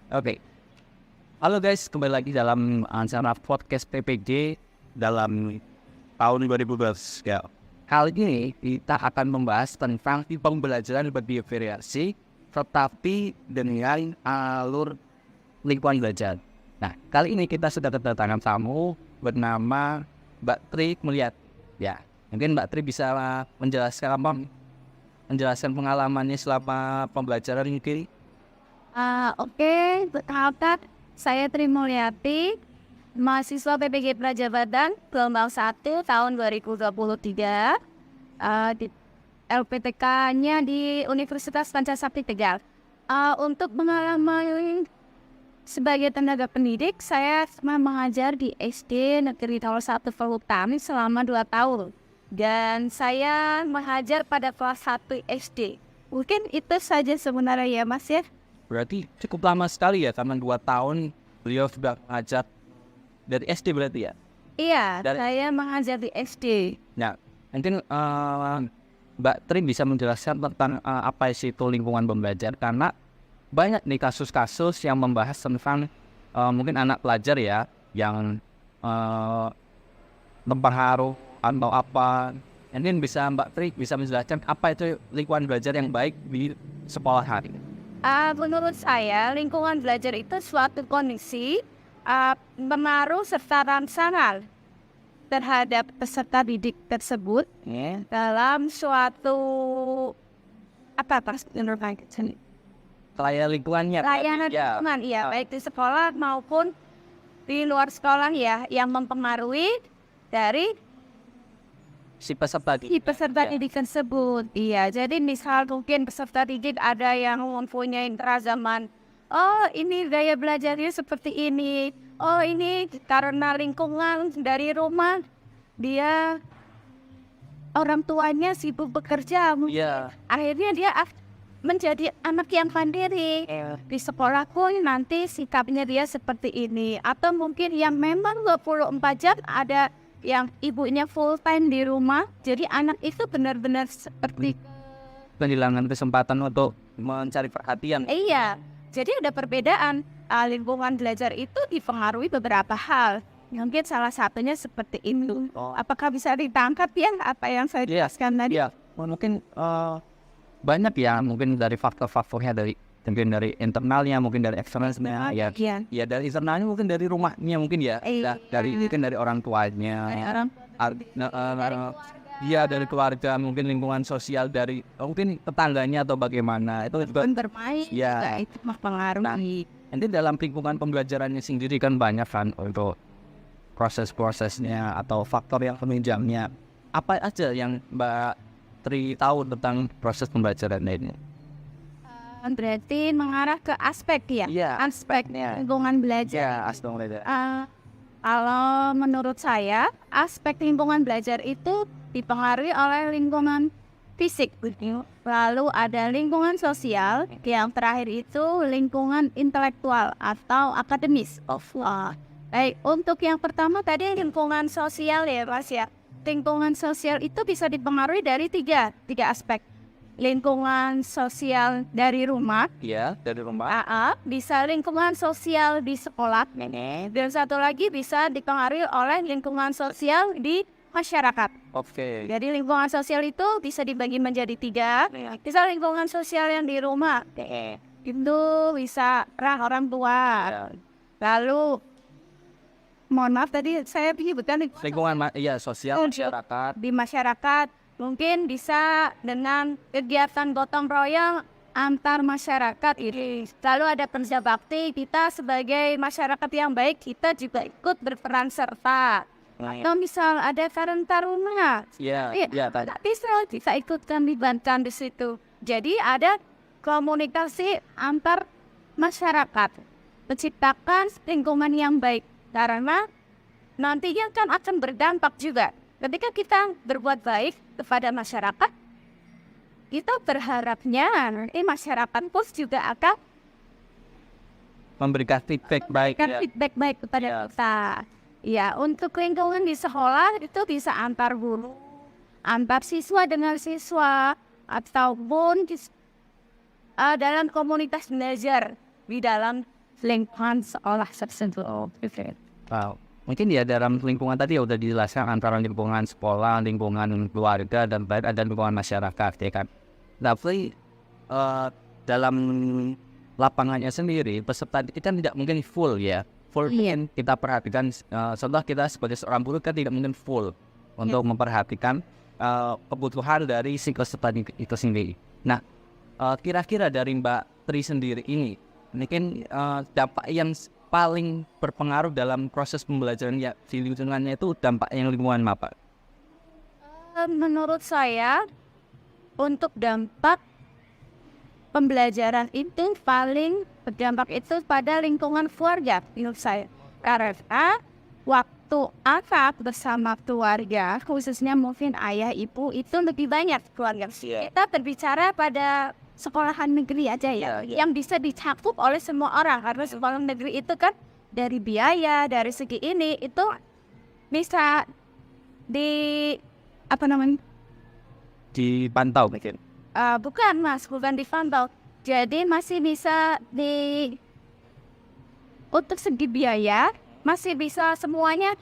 Oke. Halo guys, kembali lagi dalam acara podcast PPG dalam tahun 2012. Ya. Kali ini kita akan membahas tentang pembelajaran bervariasi tetapi dengan alur lingkungan belajar. Nah, kali ini kita sudah kedatangan tamu bernama Mbak Tri Mulyat. Ya, mungkin Mbak Tri bisa menjelaskan pengalamannya selama pembelajaran ini. Oke, perkenalkan, saya Tri Mulyati, mahasiswa PPG Prajabatan gelombang 1 tahun 2023, di LPTK-nya di Universitas Pancasakti Tegal. Untuk pengalaman sebagai tenaga pendidik, saya mengajar di SD Negeri 01 Perhutani selama 2 tahun. Dan saya mengajar pada kelas 1 SD. Mungkin itu saja sebenarnya ya Mas ya. Berarti cukup lama sekali ya, karena 2 tahun beliau sudah mengajar dari SD berarti ya? Iya, saya mengajar di SD. Nah, mungkin Mbak Tri bisa menjelaskan tentang apa sih itu lingkungan pembelajar, karena banyak nih kasus-kasus yang membahas tentang mungkin anak pelajar ya yang terpengaruh atau apa. Mungkin bisa Mbak Tri bisa menjelaskan apa itu lingkungan belajar yang baik di sekolah hari ini. Menurut saya, lingkungan belajar itu suatu kondisi pengaruh serta rangsangan terhadap peserta didik tersebut dalam suatu Layanan lingkungannya. layanan lingkungan, iya, baik di sekolah maupun di luar sekolah ya, yang mempengaruhi dari Si peserta didik tersebut. Iya, jadi misal mungkin peserta didik ada yang mempunyai keragaman. Oh, ini gaya belajarnya seperti ini. Oh, ini karena lingkungan dari rumah dia orang tuanya sibuk bekerja. Akhirnya dia menjadi anak yang mandiri. Di sekolah pun nanti sikapnya dia seperti ini. Atau mungkin yang memang 24 jam ada yang ibunya full time di rumah, jadi anak itu benar-benar seperti kehilangan kesempatan untuk mencari perhatian. Iya, jadi ada perbedaan. Lingkungan belajar itu dipengaruhi beberapa hal. Mungkin salah satunya seperti itu. Apakah bisa ditangkap ya apa yang saya jelaskan tadi? Iya, mungkin banyak ya, mungkin dari faktor-faktornya mungkin dari internalnya, mungkin dari eksternalnya, ya dari internalnya mungkin dari rumahnya mungkin ya, mungkin dari orang tuanya, dari keluarga, mungkin lingkungan sosial dari mungkin tetangganya atau bagaimana itu juga bermain, ya itu mempengaruhi. Nanti dalam lingkungan pembelajarannya sendiri kan banyak kan untuk proses-prosesnya atau faktor yang penunjangnya. Apa aja yang Mbak Tri tahu tentang proses pembelajaran ini? Berarti mengarah ke aspek ya, aspek lingkungan belajar. Aspek belajar. Kalau menurut saya, aspek lingkungan belajar itu dipengaruhi oleh lingkungan fisik. Lalu ada lingkungan sosial, yang terakhir itu lingkungan intelektual atau akademis. Baik, untuk yang pertama tadi lingkungan sosial ya Mas ya. Lingkungan sosial itu bisa dipengaruhi dari tiga aspek. Lingkungan sosial dari rumah, dari rumah. Bisa lingkungan sosial di sekolah, dan satu lagi bisa dipengaruhi oleh lingkungan sosial di masyarakat. Jadi lingkungan sosial itu bisa dibagi menjadi 3. Bisa lingkungan sosial yang di rumah, itu bisa orang tua. Lalu, mohon maaf tadi saya menyebutkan lingkungan sosial masyarakat. Di masyarakat. Mungkin bisa dengan kegiatan gotong royong antar masyarakat ini. Lalu ada kerja bakti, kita sebagai masyarakat yang baik, kita juga ikut berperan serta. Atau misal ada Karang Taruna, bisa ikut terlibatkan di situ. Jadi ada komunikasi antar masyarakat, menciptakan lingkungan yang baik. Karena nantinya kan akan berdampak juga. Ketika kita berbuat baik kepada masyarakat, kita berharapnya masyarakat pun juga akan memberikan feedback baik kepada kita. Ya, untuk lingkungan di sekolah itu bisa antar guru, antar siswa dengan siswa, ataupun dalam komunitas belajar di dalam lingkungan sekolah tersebut. Wow. Mungkin ya dalam lingkungan tadi ya udah dijelaskan antara lingkungan sekolah, lingkungan keluarga, dan lingkungan masyarakat, ya kan. Tapi dalam lapangannya sendiri, peserta kita tidak mungkin full ya. Full kan kita perhatikan, contoh kita sebagai seorang guru kan tidak mungkin full untuk memperhatikan kebutuhan dari si peserta itu sendiri. Nah, kira-kira dari Mbak Tri sendiri ini, mungkin dampak yang paling berpengaruh dalam proses pembelajaran ya di lingkungannya itu dampak yang lingkungan apa? Menurut saya, untuk dampak pembelajaran itu paling berdampak itu pada lingkungan keluarga menurut saya. Karena waktu anak bersama keluarga, khususnya mungkin ayah, ibu, itu lebih banyak keluarga. Kita berbicara pada sekolahan negeri aja ya, yang bisa dicakup oleh semua orang. Karena sekolah negeri itu kan dari biaya, dari segi ini, itu bisa Dipantau mungkin. bukan dipantau. Jadi masih bisa untuk segi biaya, masih bisa semuanya,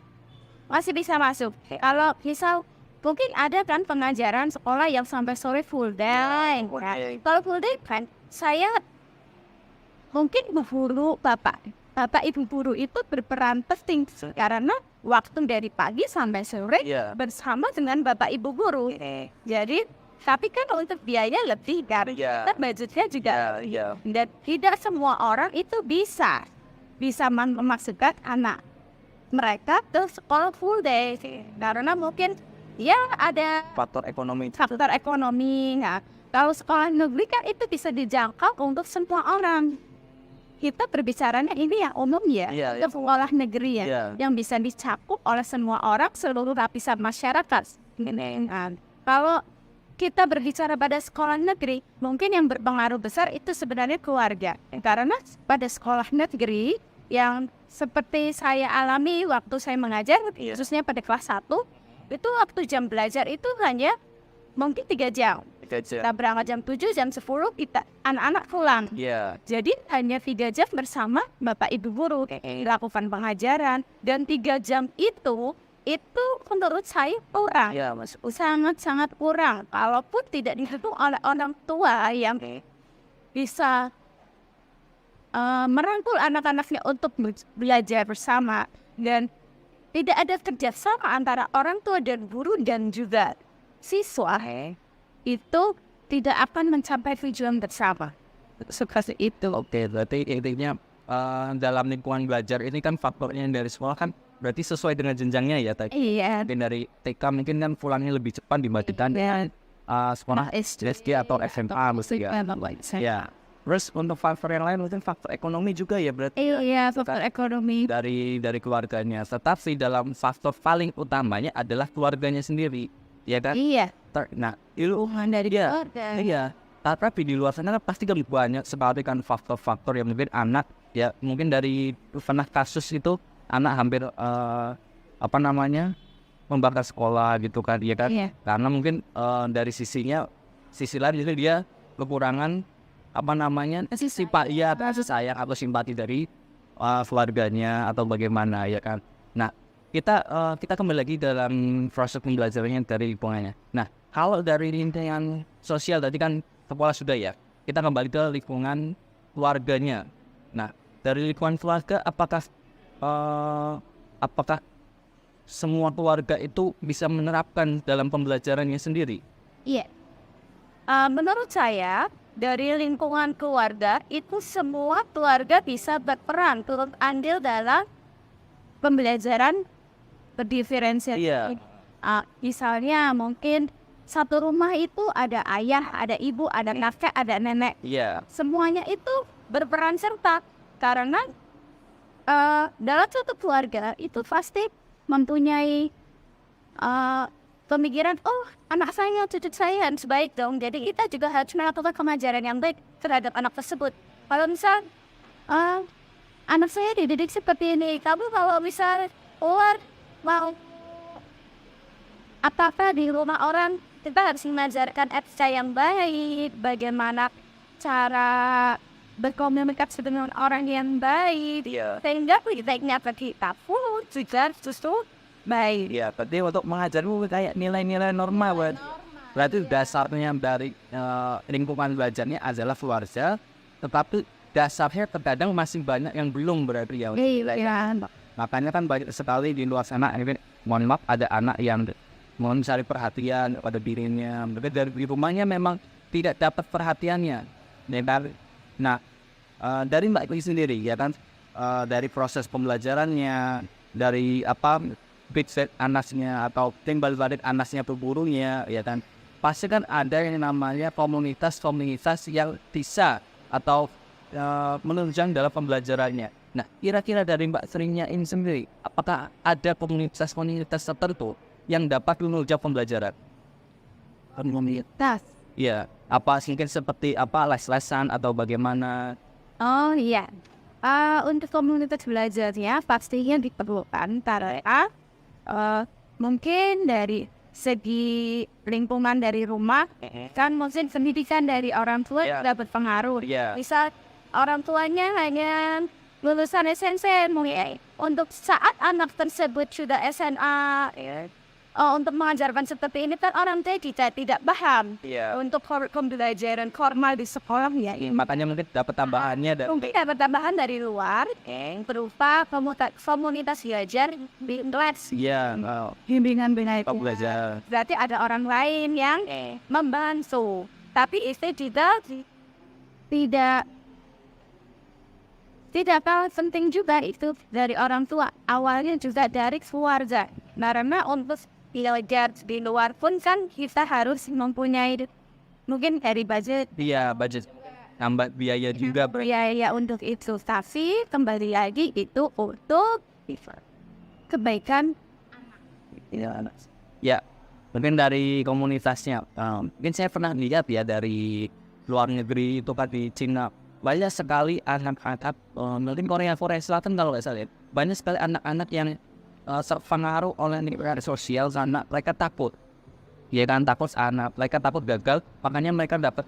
masih bisa masuk. Kalau misal mungkin ada kan pengajaran sekolah yang sampai sore full day. Kalau full day kan, saya mungkin bapak ibu guru itu berperan penting karena waktu dari pagi sampai sore bersama dengan bapak ibu guru. Jadi, tapi kan untuk biaya lebih kan, dan budgetnya juga. Dan tidak semua orang itu bisa memasukkan anak mereka ke sekolah full day karena mungkin ya ada Faktor ekonomi. Nah, kalau sekolah negeri kan itu bisa dijangkau untuk semua orang. Kita berbicaranya ini yang umum ya, untuk sekolah negeri ya, yang bisa dicakup oleh semua orang, seluruh lapisan masyarakat. Nah, kalau kita berbicara pada sekolah negeri, mungkin yang berpengaruh besar itu sebenarnya keluarga. Karena pada sekolah negeri yang seperti saya alami waktu saya mengajar, khususnya pada kelas 1, itu waktu jam belajar itu hanya mungkin 3 jam. Kita berangkat jam 7, jam 10 kita anak-anak pulang. Jadi hanya 3 jam bersama bapak ibu guru lakukan pengajaran, dan 3 jam itu menurut saya kurang. Sangat-sangat kurang. Kalaupun tidak didukung oleh orang tua yang bisa merangkul anak-anaknya untuk belajar bersama, dan tidak ada kerjasama antara orang tua dan guru dan juga siswa, itu tidak akan mencapai tujuan bersama. Seperti itu. Oke, berarti intinya dalam lingkungan belajar ini kan faktornya dari sekolah kan berarti sesuai dengan jenjangnya ya tadi. Mungkin dari TK mungkin kan pulangnya lebih cepat dibandingkan sekolah SD atau SMA mesti ya. Terus untuk faktor yang lain mungkin faktor ekonomi juga ya berarti. Faktor ekonomi Dari keluarganya. Tetapi dalam faktor paling utamanya adalah keluarganya sendiri, ya kan? Nah, hubungan dari keluarga. Tapi di luar sana kan pasti kan banyak sekali kan faktor-faktor yang mungkin anak ya, mungkin dari pernah kasus itu anak hampir membakar sekolah gitu kan, ya kan? Karena mungkin dari sisi lain itu dia kekurangan kasih sayang atau simpati dari keluarganya atau bagaimana, ya kan? Nah, kita kembali lagi dalam proses pembelajarannya dari lingkungannya. Nah, kalau dari lingkungan sosial tadi kan sekolah sudah ya, kita kembali ke lingkungan keluarganya. Nah, dari lingkungan keluarga apakah semua keluarga itu bisa menerapkan dalam pembelajarannya sendiri? Menurut saya, dari lingkungan keluarga itu semua keluarga bisa berperan turut andil dalam pembelajaran berdiferensiasi. Misalnya mungkin satu rumah itu ada ayah, ada ibu, ada kakek, ada nenek. Semuanya itu berperan serta karena dalam suatu keluarga itu pasti mempunyai pemikiran, anak saya, cucu saya harus baik dong. Jadi kita juga harus melakukan pengajaran yang baik terhadap anak tersebut. Kalau misal anak saya dididik seperti ini, kamu kalau misal keluar mau apa-apa di rumah orang, kita harus mengajarkan etika yang baik, bagaimana cara berkomunikasi dengan orang yang baik, sehingga feedbacknya ke kita pun juga justru baik. Iya, berarti untuk mengajarmu kayak nilai-nilai norma, buat. Berarti dasarnya dari lingkungan belajarnya adalah keluarga, tetapi dasarnya terkadang masih banyak yang belum berarti ya. Iya. Makanya kan banyak sekali di luar sana, mohon maaf, ada anak yang mau mencari perhatian pada dirinya, mereka dari rumahnya memang tidak dapat perhatiannya. Nah, dari Mbak Kli sendiri ya kan, dari proses pembelajarannya, dari feedback anaknya atau timbal balik anaknya bergurunya ya kan, pasti kan ada yang namanya komunitas-komunitas yang bisa atau menunjang dalam pembelajarannya. Nah, kira-kira dari Mbak Srinya ini sendiri, apakah ada komunitas-komunitas tertentu yang dapat menunjang pembelajaran? Komunitas. Ya, mungkin seperti les-lesan atau bagaimana? Oh iya. Untuk komunitas belajarnya pastinya diperlukan karena mungkin dari segi lingkungan dari rumah kan mungkin pendidikan dari orang tua juga berpengaruh. Misal orang tuanya hanya lulusan SMP, untuk saat anak tersebut sudah SMA, untuk mengajarkan seperti ini kan orang tua tidak paham untuk pembelajaran formal di sekolah ya. Makanya mungkin dapat tambahannya Mungkin dapat tambahan dari luar berupa komunitas belajar di kelas. Iya, Bimbingan belajar. Berarti ada orang lain yang membantu, tapi itu tidak kalah penting juga itu dari orang tua. Awalnya juga dari keluarga. Karena untuk belajar di luar pun kan kita harus mempunyai mungkin dari budget. Iya, budget. Tambah biaya juga. Biaya untuk itu. Tapi kembali lagi itu untuk kebaikan anak. Ya, mungkin dari komunitasnya. Mungkin saya pernah lihat ya dari luar negeri itu kan di Cina. Banyak sekali anak-anak, mungkin Korea Selatan kalau nggak salah, banyak sekali anak-anak yang terpengaruh oleh media sosial karena mereka takut. Ya kan, mereka takut gagal, makanya mereka dapat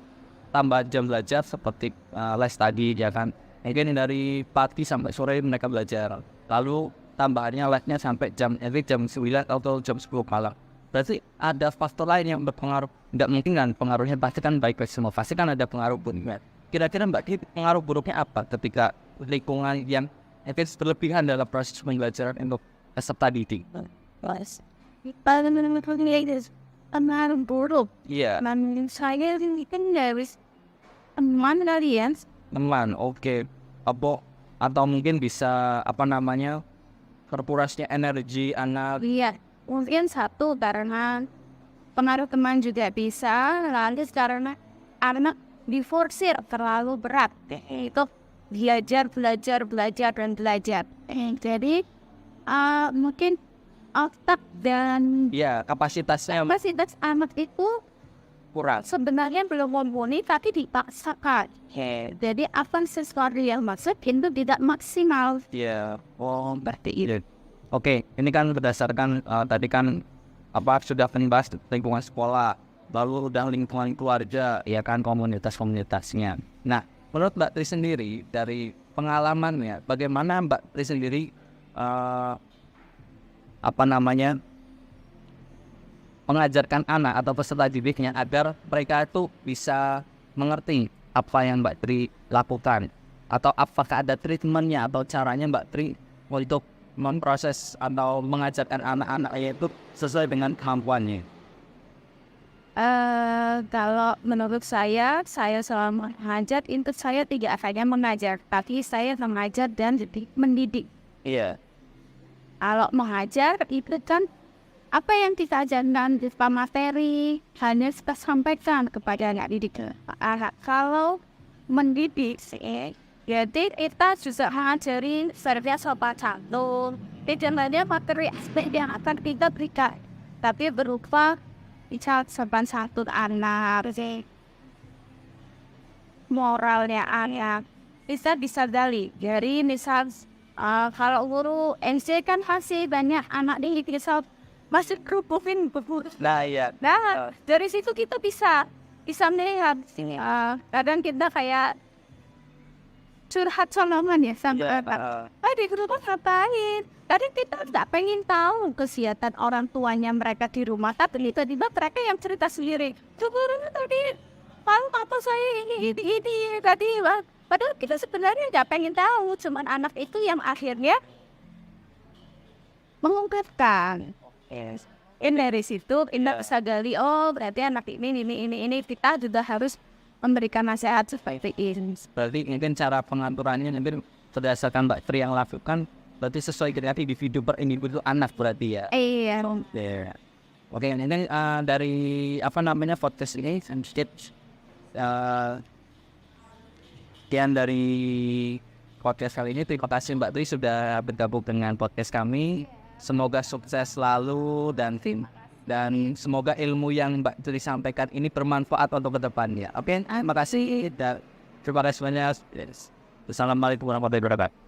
tambah jam belajar seperti les tadi, ya kan. Mungkin dari pagi sampai sore mereka belajar, lalu tambahannya lesnya sampai jam 9 atau jam 10 malam. Berarti ada faktor lain yang berpengaruh. Nggak mungkin kan pengaruhnya pasti kan baik semua, pasti kan ada pengaruh buruknya. Kira-kira Mbak, pengaruh buruknya apa ketika lingkungan yang berlebihan dalam proses pembelajaran untuk peserta didik? Pengaruh buruk. Iya. Menurut saya ini kan dari teman kalian. Teman, oke. Atau mungkin bisa terkurasnya energi anak. Iya, mungkin satu karena pengaruh teman juga bisa, lalu karena anak diforsir terlalu berat, itu belajar. Jadi mungkin otak dan kapasitas anak itu kurang. Sebenarnya belum mumpuni tapi dipaksakan. Jadi apa sesuatu yang masuk itu tidak maksimal. Iya. Oh, berarti itu. Oke, ini kan berdasarkan tadi kan sudah membahas lingkungan sekolah, lalu udah lingkungan keluarga, ya kan, komunitas-komunitasnya. Nah, menurut Mbak Tri sendiri dari pengalamannya, bagaimana Mbak Tri sendiri mengajarkan anak atau peserta didiknya agar mereka itu bisa mengerti apa yang Mbak Tri lakukan, atau apakah ada treatmentnya atau caranya Mbak Tri untuk memproses atau mengajarkan anak-anaknya itu sesuai dengan kemampuannya? Kalau menurut saya selama mengajar itu saya tidak hanya mengajar, tapi saya mengajar dan mendidik. Iya. Kalau mengajar itu kan apa yang kita ajarkan di materi hanya kita sampaikan kepada anak didik. Kalau mendidik jadi kita juga mengajari sebenarnya sopan santun, tidak hanya materi aspek yang akan kita berikan, tapi berupa misal sopan santun anak, moralnya anak bisa disadari. Jadi misal kalau guru MC kan masih banyak anak didik misal masih kerupukin bubur. Nah iya. Nah dari situ kita bisa melihat kadang kita kayak curhat sombongan ya sama anak. Di rumah ngapain? Kadang kita nggak pengen tahu kesehatan orang tuanya mereka di rumah, tapi tiba-tiba mereka yang cerita sendiri. Sebenarnya tadi malu papa saya ini tadi. Padahal kita sebenarnya nggak pengen tahu, cuman anak itu yang akhirnya mengungkapkan. Dari situ kita bisa gali, oh berarti anak ini kita juga harus memberikan nasihat seperti ini. Berarti mungkin cara pengaturannya mungkin berdasarkan Mbak Tri yang lakukan, berarti sesuai dengan individu per individu anak berarti ya. Iya. Oke, ini dari podcast ini sedikit sekian dari podcast kali ini. Terima kasih Mbak Tri sudah bergabung dengan podcast kami. Semoga sukses selalu dan semoga ilmu yang Mbak Tri sampaikan ini bermanfaat untuk kedepannya. Oke, terima kasih dan terima kasih banyak. Assalamualaikum warahmatullahi wabarakatuh.